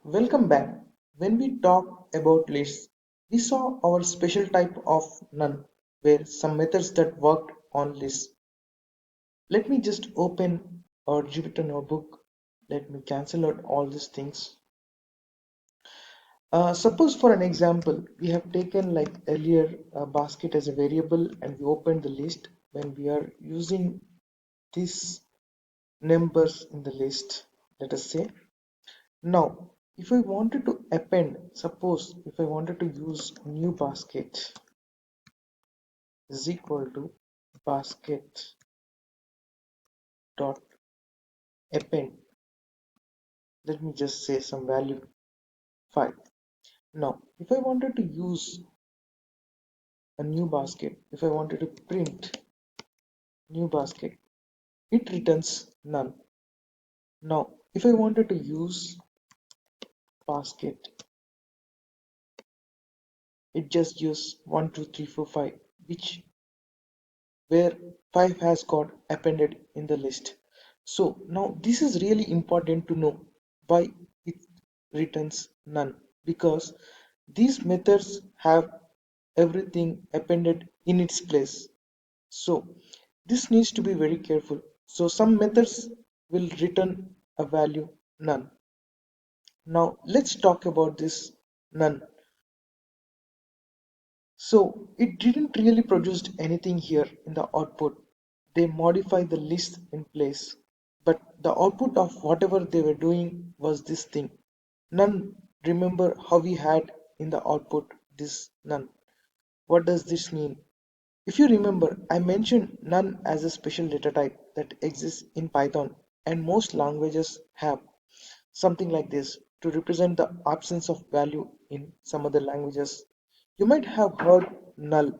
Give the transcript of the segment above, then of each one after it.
Welcome back. When we talk about lists, we saw our special type of none, where some methods that worked on lists. Let me just open our Jupyter notebook. Let me cancel out all these things. Suppose for an example, we have taken like earlier a basket as a variable and we opened the list when we are using these numbers in the list, let us say. Now, if I wanted to append, suppose if I wanted to use new basket is equal to basket dot append, let me just say some value 5. Now, if I wanted to use a new basket, if I wanted to print new basket, it returns none. Now, if I wanted to use basket, it just gives 1, 2, 3, 4, 5, which where 5 has got appended in the list. So now this is really important to know why it returns none, because these methods have everything appended in its place. So this needs to be very careful. So some methods will return a value none. Now let's talk about this none. So it didn't really produce anything here in the output. They modified the list in place, but the output of whatever they were doing was this thing. None. Remember how we had in the output this none. What does this mean? If you remember, I mentioned none as a special data type that exists in Python, and most languages have something like this to represent the absence of value in some other languages. You might have heard null,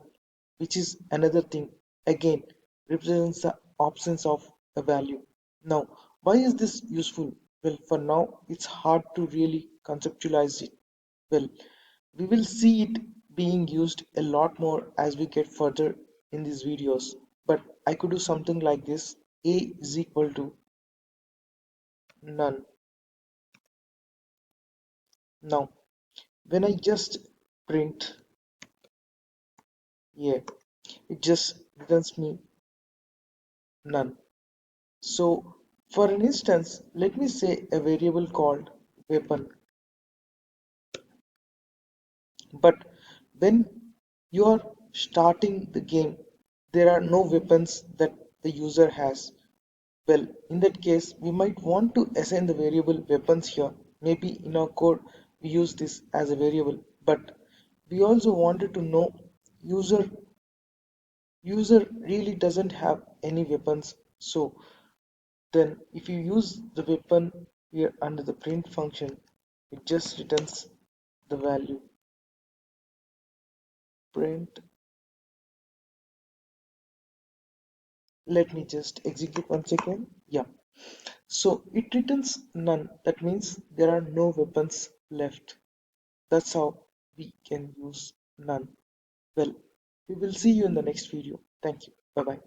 which is another thing, again represents the absence of a value. Now, why is this useful? Well, for now, it's hard to really conceptualize it. Well, we will see it being used a lot more as we get further in these videos. But I could do something like this: a is equal to none. Now, when I just print yeah, it just returns me none. So for an instance, let me say a variable called weapon, but when you are starting the game, there are no weapons that the user has. Well, in that case, we might want to assign the variable weapons here. Maybe in our code, we use this as a variable, but we also wanted to know user user really doesn't have any weapons. So then if you use the weapon here under the print function, it just returns the value print. Let me just execute once again. Yeah, so it returns none. That means there are no weapons left. That's how we can use none. Well, we will see you in the next video. Thank you. Bye bye.